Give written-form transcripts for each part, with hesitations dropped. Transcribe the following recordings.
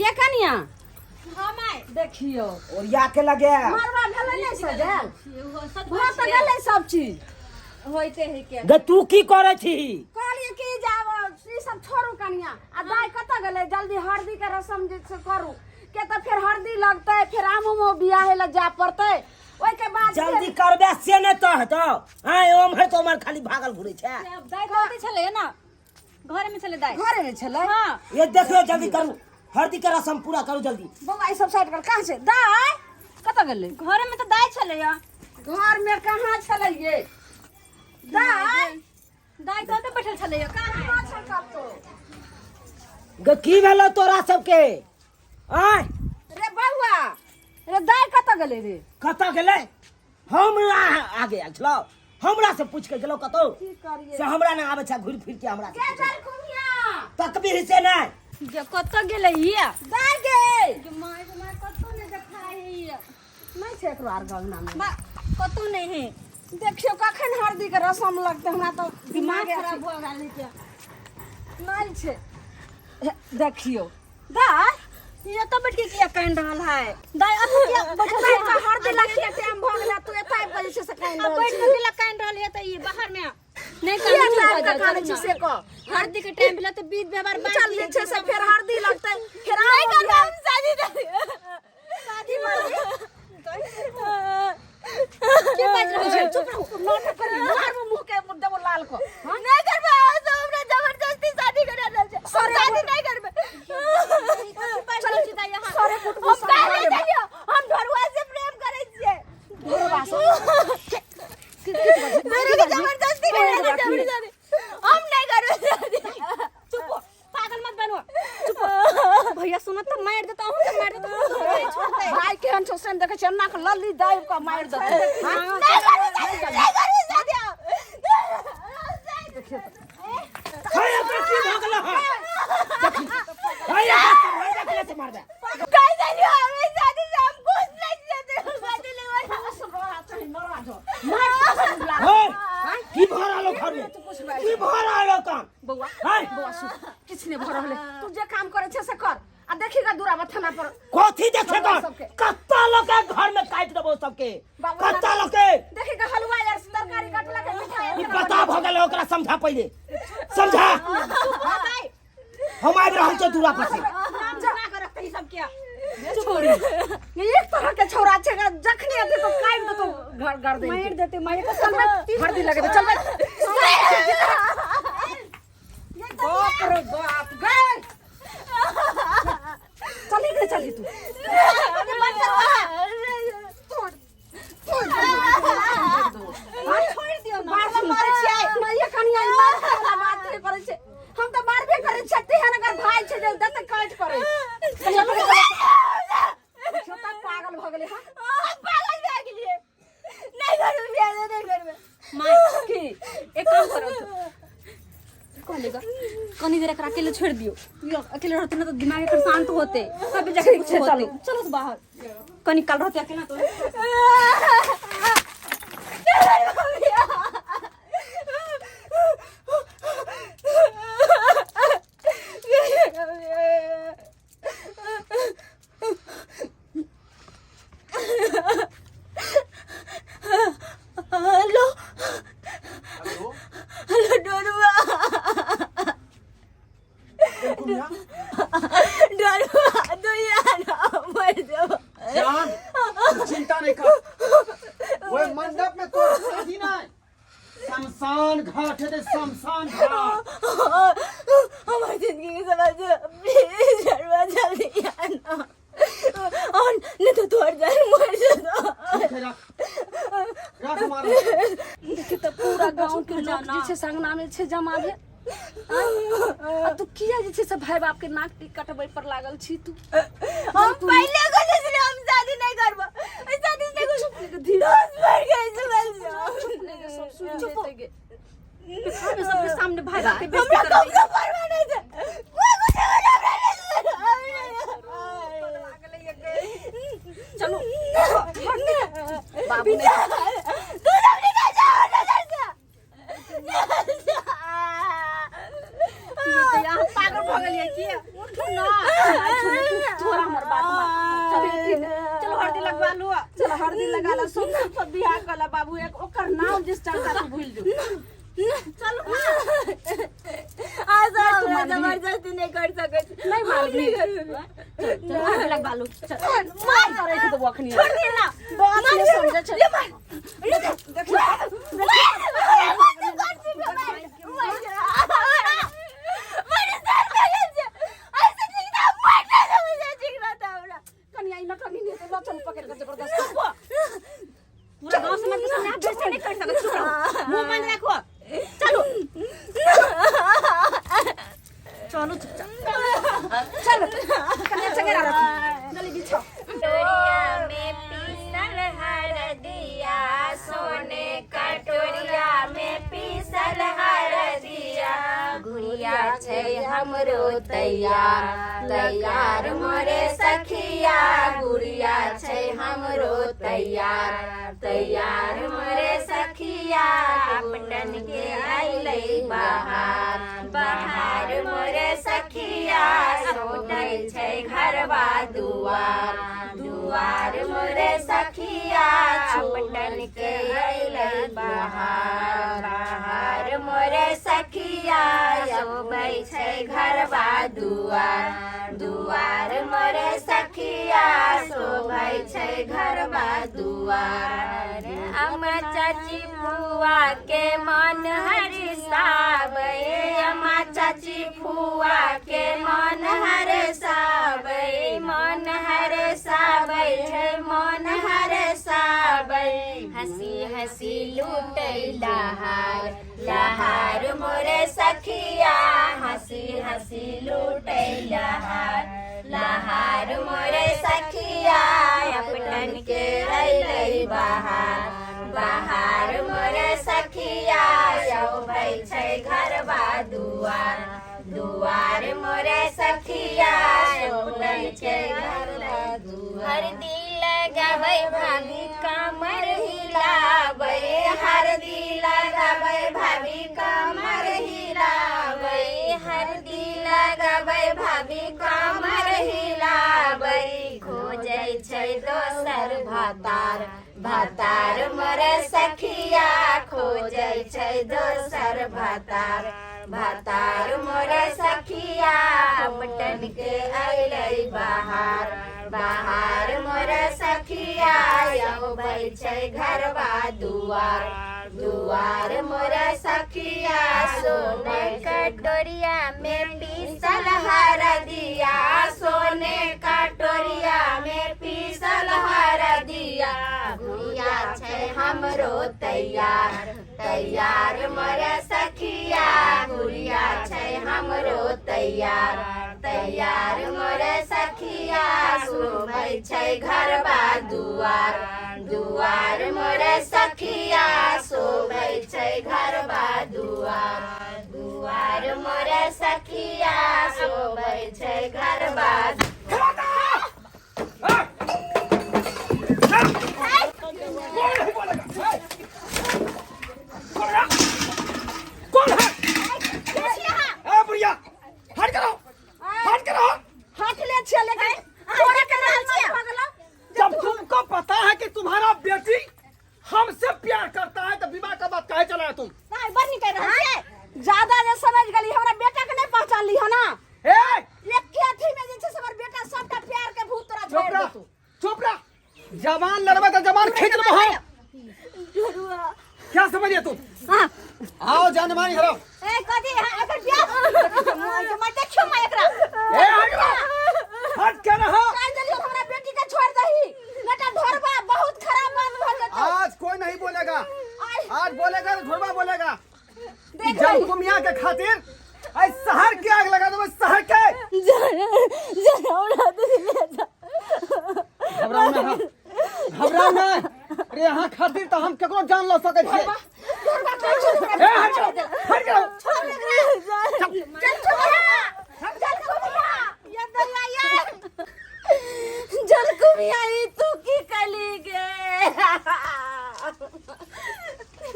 ये कनिया हां माय देखियो और या के लगे मरवा भेलै नै सजल भऽ तऽ गेलै सब चीज होइते है के गे तू की करे छी कहलिए कि जाब ई सब छोड़ू कनिया आ दाई कतऽ गेलै जल्दी हरदी के रस्म जे से करू के त फिर हरदी लगतै फिर आमो मो बियाह ले जा पड़तै ओइ के बाद जल्दी करबे से ने तो हतो हां ओम है तो हमर खाली भागल घुरे छै दाई कहते छले ना घर में चले दाई घरे में छलै हां ये देखियो जल्दी करू हरदी के रस्म पूरा करू जल्दी बौआ ई सब साइड कर कहां छै दाई कतऽ गेलै घर में तो दाई छले या घर में कहां छलै ये दाई दाई तो बैठल छले या कहां छै कब तो गे की भेलो तोरा सबके आय रे बौआ रे दाई कतऽ गेलै रे कतऽ गेलै हमरा आगे आल छलो हमरा से पूछ के गेलो कतो की करिए से हमरा ना आबै छै घुर फिर के हमरा के चल कुमिया तकबीर से नहीं जे कत गेले हिया दाई गे जे माय कतो ने देखाई हिया नहीं छै एकरो आर गंगना में बा कतो नहीं है देखियो कखन हरदी के रस्म लगते हमरा तो दिमाग दिमाग खराब भ गेल है नहीं छै देखियो दाई ये तो बैठ के किया कह रहल है दाई अब क्या बैठल दाई का हरदी लखिया टाइम भ गेला तू एतै बजे से कहीं अब बैठ के किला कह रहल है त ये बाहर में नहीं कर से को हरदी के टाइम भेला तो बीत व्यवहार बात चल नीचे से फिर हरदी लगतै फिर नहीं आम करबा हम शादी के बात रहो छै चुप रहो नाटक करी मार मुंह के मुद्दा वो लाल को नहीं करबा तो हमरा जबरदस्ती शादी करा रहल छै शादी नहीं करबे चलो सीधा यहां सारे कुट हम काहे चलियो हम ढोरुआ से प्रेम करे छियै ढोरुआ से मेरे को जबरदस्ती करा जबरदस्ती हम नहीं करबे शादी चुप हो, पागल मत बनो चुप भैया सुनो तो मार देता हूं तो मार देता हूं भाई के हंस से देखे छै नाक लल्ली दाई का मार दे नहीं करबे शादी हाय अब की भागल है हाय अब कैसे मार दे कह दियो हमें शादी से हम कुछ नहीं चाहते शादी हाय की भरा लो घर में की भरा लो काम बौआ हाय बौआ सुन किछ ने भरले तू जे काम करे छै से कर आ देखिगा दूरा बथना पर कथी देखे कर कत्ता लोग के घर में काट देबो सबके कत्ता लोग के देखिगा हलवा यार तरकारी काटला के मिठाई ई पता भ गेल ओकरा समझा पहिले समझा हम आबि रहल छै दूरा पर से नाम जना कर रखते सब क्या छोड़ी ये एक तरह के छोरा छै जखनी आते तो काट दे तो घर घर दे मार देते मार तो चल बे हरदी लगे दे चल बे बाप रे बाप गए चली गई चली तू छोड़ दियो ना बार मारे छै नहीं ये कनिया ई बात वाला बात नहीं करे छै हम तो मारबे करे छत्ती है अगर भाई छै जे दत काट करे छोटा पागल भ गेले हां पागल भए गेलिए नहीं करबे बियाह नहीं करबे माय की एक काम करो कौन लेगा कनी देर एकरा अकेले छोड़ दियो यो अकेले रहते ना तो दिमाग एकर शांत होते सब जगह कुछ होते चलो तो बाहर कनी कल रहते अकेला तो हेलो हेलो डोरुआ डोरुआ तो यार मर जाओ जान चिंता नहीं कर वो मंडप में तो शादी ना है शमशान घाट है शमशान घाट हमारी जिंदगी की समझ प्लीज डोरुआ जल्दी आना और नहीं तो तोड़ जाए मर जाओ रख हमारा देखि त पूरा गांव के लोग जे छै संगना में छै जमा भेल आ तू किया जे छै से भाई बाप के नाक टिक कटबै पर लागल छी तू हम पहले को जैसे हम शादी नहीं करबा शादी से कुछ दोस्त मर गए सब सुन जेते गे सबके सामने भाई बाप के हमरा बेइज्जती कब परवाह नहीं था कोई कुछ चलो बाबू ने तू सब निकल जाओ नजर से यहाँ पागल भ गेलिए की उठो ना छोरा हमर बात मान चलो हल्दी लगवा लो चलो हल्दी लगा लो सब बियाह कला बाबू एक ओकर नाम जिस चलता तू भूल जो चलो आज जबरदस्ती नहीं कर सके नहीं मालूम चलो हल्दी लगवा लो चल मार करे के तो वखनी छोड़ दे ना बात नहीं समझे चल कन्या इन कमी नहीं तो चल पकड़ के जबरदस्त पूरा गांव समाज के सामने आप जैसे नहीं कर सकते चुप रहो मुंह बंद रखो चलो चलो चुपचाप चलो कन्या चंगेरा रखो जल्दी बिछो कटोरिया में पीसल हरदिया सोने कटोरिया में पीसल हरदिया गुड़िया छै हमरो तैयार तैयार मोरे सखिया गुड़िया छै हमरो तैयार तैयार मोरे सखिया पटन के आइलै बाहर बाहर मोरे सखिया सोनै छै घरवा दुआर दुआर मोरे सखिया पटन के आइलै बाहर बाहर मोरे सखिया सोबै छै घरवा दुआर दुआर मोरे सखिया सोबै छै घरवा दुआर अम्मा चाची फुआ के मन हरिसाबै अम्मा चाची फुआ के मन हरिसाबै मन हरिसाबै छै मन हरिसाबै हंसी हंसी लूटै लहार लहार मोरे सखिया हंसी हंसी लूटै लहार लहार मोरे सखिया पटन के अइलै बाहर बाहर मोरे सखिया सोबै छै घरवा दुआर दुआर मोरे सखिया सोबै छै घरवा दुआर हरदी लगाबै भाभी कमर हिलाबै हरदी लगाबै भाभी कमर हिलाबै हरदी लगाबै भाभी कमर हिलाबै खोजै छै दोसर भातार भातार मोरे सखिया खोजै छै दोसर भातार भातार मोरे सखिया पटन के अइलै बाहर बाहर मोरे सखिया सोबै छै घरवा दुआर दुआर मोरे सखिया सोने कटोरिया में पीसल हरदिया सोने कटोरिया में पीसल हरदिया गुड़िया छै हमरो तैयार तैयार मोरे सखिया गुड़िया छै हमरो तैयार तैयार मोरे सखिया सोबै छै घरवा दुआर दुआर मोरे सखिया सोबै छै घरवा दुआर दुआर मोरे सखिया सोबै छै घरवा कौन है ए बुढ़िया हट करो हट ले चले गए तोरे के नाम से पगला जब तुमको पता है कि तुम्हारा बेटी हमसे प्यार करता है तो विवाह का बात काहे चलाया तुम नहीं बन नहीं कर रहा है ज्यादा जे समझ गली हमरा बेटा के नहीं पहचान ली हो ना ए एक के अथी में जे से हमर बेटा सबका प्यार के भूत तोरा छोड़ दे तू चुप रह जवान लड़वा तो जवान खींच लो क्या समझिए तुम हां आओ जानमानी हरो ए कदी एकर प्यार मैं देखियो मैं एकरा ए हट के रहो काल जलियो हमरा बेटी के छोड़ दही बेटा ढोरबा बहुत खराब बात भल गई आज कोई नहीं बोलेगा आज बोलेगा तो घोड़वा बोलेगा देख जब तुम यहाँ के खातिर आज शहर की आग लगा दो शहर के घबराओ ना अरे यहाँ खातिर तो हम केकरो जान लो सके छिए ए हट जाओ जल कुमिया तू की कली गे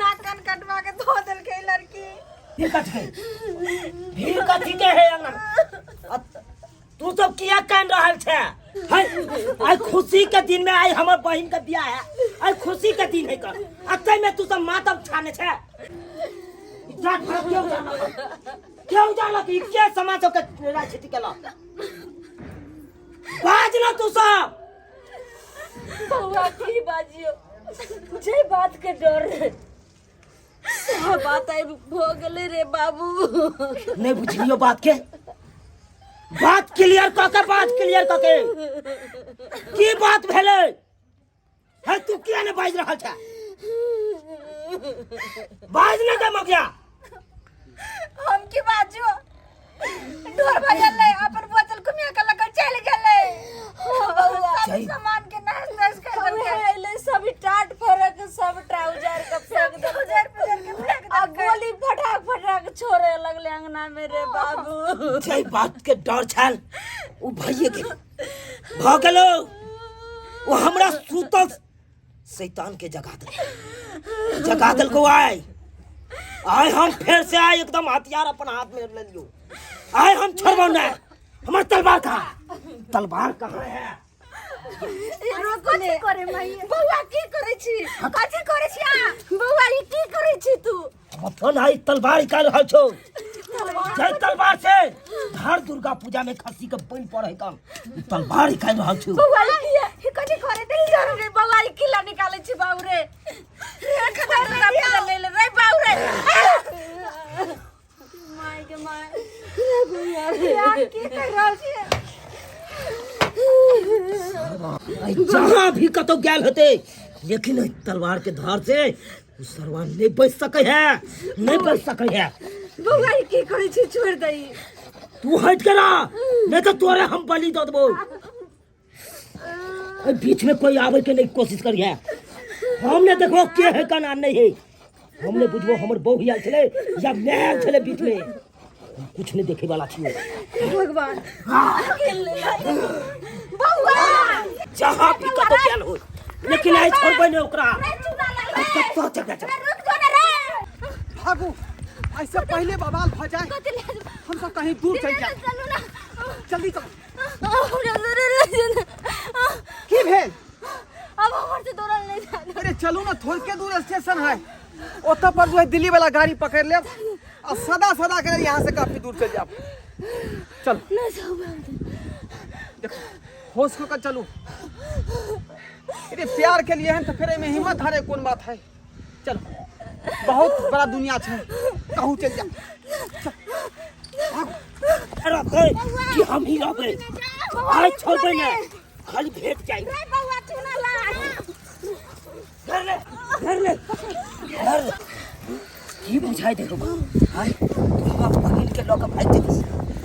नाकन कटवा के धो दिल के लड़की भीड़ कथी के है अंगन तू सब किया कान रहल छे आई खुशी के दिन में आई हमर बहन के बियाह है आई खुशी के दिन है कर अतै में तू सब मातम छाने छे जात भर क्यों जाला कि के समाज के राजनीति केला बाज ना तू सब बउआ की बाजियो जे बात के डर रे सब बात आई हो गेले रे बाबू नहीं बुझलियो बात के बात क्लियर कके की बात भेले है तू किया ने बाज रहल छ बाज न दे मगिया हम की बाजो डर भजले अपन बोतल कुमिया के लकर चल गेले सही। सामान के नाश कर देले सब टाट फरक सब ट्राउजर का फेंक दे आ गोली फटाक छोड़े लगले अंगना में रे बाबू जय बात के डर छल उ भइए के भ गेलो वो हमरा सुतल शैतान के जगा दल को आय हम फिर से आए एकदम हथियार अपन हाथ में ले लियो आए हम छोड़बो ना हमर तलवार कहाँ है कथी करे माई बउआ की करे छी कथी करे छी आ बउआ ई की करे छी तू अपन आई तलवार निकाल रहल छौ जय तलवार से हर दुर्गा पूजा में खस्सी के बन पड़े कम तलवार निकाल रहल छौ बउआ ई कथी करे दे रे बउआ ई किला निकाले छी बाऊ रे एक दुर्गा पूजा ले ले रे बाऊ रे माय के माय रे बउआ रे की कर रहल छी जहाँ भी कतो गैल होते लेकिन तलवार के धार से सरवा नहीं बच सके है बउआ ई की करे छी छोड़ दई तू हट करा नहीं तो तोरे हम बलि दे देबो बीच में कोई आवे के नहीं कोशिश करिए हमने देखो के है कना नहीं है हमने बुझबो हमर बहू आल छले या मैं आल छले बीच में कुछ नहीं देखे वाला छी भगवान बउआ जहाँ भी कतो गैल हो लेकिन आई छोड़बे नहीं ओकरा तो चल भागो ऐसे पहले बवाल भ जाए हम सब कहीं दूर चल जाए जल्दी चल की भेल अब हमर से दौड़ल नहीं जाना अरे चलो ना थोड़ के दूर स्टेशन है ओता पर जो है दिल्ली वाला गाड़ी पकड़ ले और सदा के यहाँ से काफी दूर चल जाओ चल देखो होश होकर चलो अरे प्यार के लिए है तो फिर में हिम्मत हारे कौन बात है चलो बहुत बड़ा दुनिया है कहूँ चल जा रखे कि हम ही रहे आई छोड़बे ना खाली भेट जाए बउआ चुना ला घर ले की बुझाई देखो हाय तोहरा बहिन के लोग भाई देखी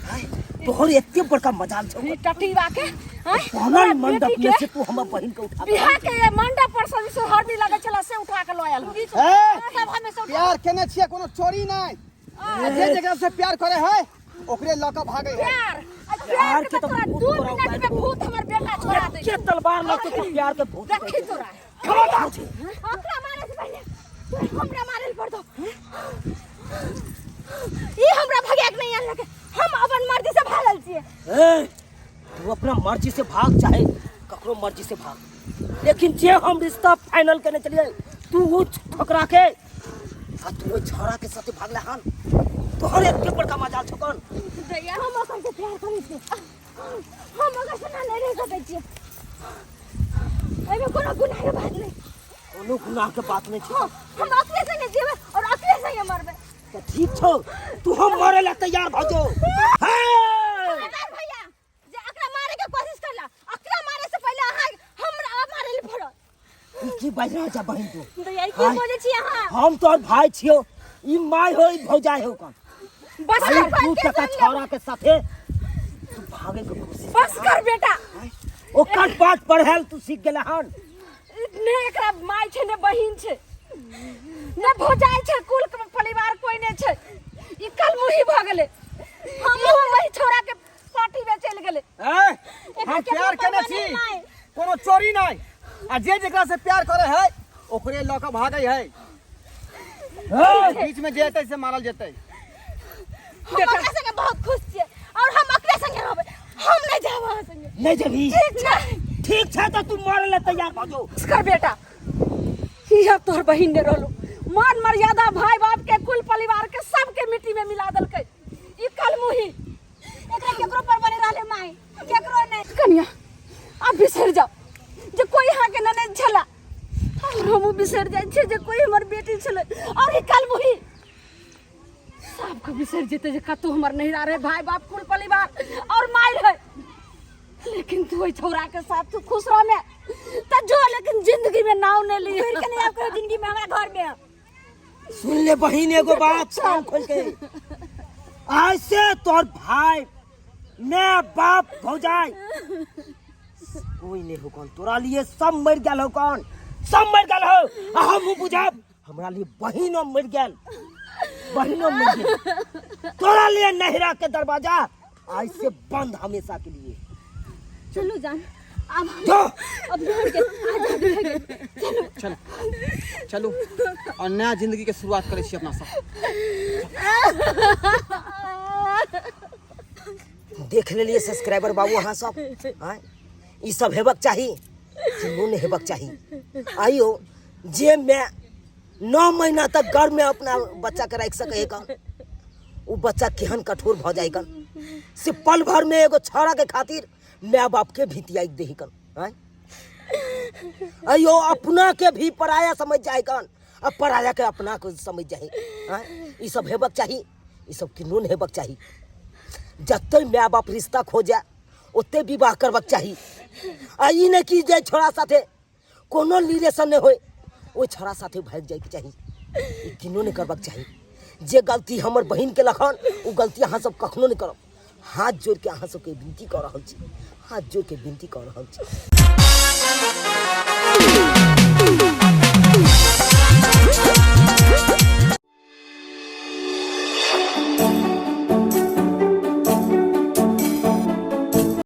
हाय तोहर एते बड़का मजाल छौ टटीवा के पहला मंडप में से तू हमर बहिन के उठा बिहार के ये मंडप पर सब से हरदी लगे छला से उठा के लयल हो सब हमें से प्यार केने छिए कोनो चोरी नहीं जे जगह से प्यार करे है ओकरे लका भागे है प्यार के तो 2 मिनट में भूत हमर बेटा छोड़ा दे के तलवार लके के प्यार के भूत रखी तोरा खबरदार छी ओकरा मारे से पहले तू हमरा मारे पड़ दो ई हमरा भगे के नहीं आन लगे हम अपन मर्जी से भागल छिए ए तू अपना मर्जी से भाग चाहे ककरो मर्जी से भाग लेकिन जे हम रिश्ता फाइनल करने चलिए तू वो ठकरा के आ तू छोरा के साथ भागले हन तोहर एते बड़का मजाल छकन दैया हम ओकर से प्यार करै छी हम ओकर से ना नहीं रह सकै छी एमे कोनो गुनाह के बात नहीं कोनो गुनाह के बात नहीं छै हम अपने संगे जीवे और अपने संगे मरबे तो ठीक छौ तू हम मरे ला तैयार भ जो सरदार भैया जे एकरा मारे के कोशिश करला एकरा मारे से पहले अहाँ हमरा मारे ले पड़ो की बाज रहा छ बहन तू दैया की बोले छी अहाँ हम तोर भाई छियो ई माय हो ई भौजाई हो कन बस भाई कर तू टका छोरा के साथे तू भागे के कोशिश बस कर बेटा ओकर बात पढ़ल तू सीख गेला हन ने एकरा माय छे ने बहिन छे ने भौजाई छे कुल के परिवार कोई ने छे ई कल मुही भ गेले हम वही छोरा के पार्टी में चल गेले हम प्यार केने छी कोनो चोरी नहीं आ जे जगह से प्यार करे है ओकरे लका भागे है बीच में जेतै से मारल जेतै हम एकरा संगे बहुत खुश छिए और हम एकरे संगे रहबे हम नहीं नहीं जबी ठीक छे ठीक छे तो तू मरे ला तैयार भ जो कर बेटा यह तोहर बहिन ने रहलो मान मर्यादा भाई बाप के कुल परिवार के सबके मिट्टी में मिला दलकै ई कलमुही एकरा केकरो पर बने रहले माई केकरो नहीं कन्या आप बिसर जाओ जे कोई यहाँ के ननद छला और हम बिसर जाए छे जे कोई हमर बेटी छले और ई कलमुही सबको बिसर जेते जे कतो हमर नहिरा रहे भाई बाप कुल परिवार और माई रहे लेकिन तू ओई छोरा के साथ तू खुश रह में त जो लेकिन जिंदगी में नाव ने ली फिर कने आपको जिंदगी में हमारा घर में सुन ले बहिन एगो बात कान खोल के आज से तोर भाई मैं बाप भौजाई कोई नहीं हो कौन तोरा लिए सब मर गेल हो कौन सब मर गेल हो हम बुझब हमरा लिए बहिनो मर गेल बहिनो मर गेल तोरा लिए नहरा के दरवाजा आज से बंद हमेशा के लिए चलो जान अब जो अब घर के आज चलो चलो और नया जिंदगी के शुरुआत करे छी अपना सब देख लेलिए सब्सक्राइबर बाबू अहाँ सब आय ई सब हेबक चाही कि नून हेबक चाही आइयो जे मैं 9 महीना तक घर में अपना बच्चा के रख सके कन वो बच्चा केहन कठोर भ जाए कन से पल भर में एगो छौड़ा के खातिर माँ बाप के भीतियाई देही कन आय आइयो अपना के भी पराया समझ जाए कन अब पराया के अपना को समझ जाए आय ई सब हेबक चाही ई सब किनून हेबक चाही जते माँ बाप रिश्ता खोजे ओते विवाह करबक चाही आ ई नहीं कि जे छोरा साथे कोनो रिलेशन नहीं होय ओ छोरा साथे भाग जाए के चाही ई किनो नहीं करबक चाही जे गलती हमर बहिन के लखन ओ गलती अहाँ सब कखनो नहीं करब हाथ जोड़ के अहाँ सबके विनती कर रहल छी हाथ जोड़ के विनती कर रहल छी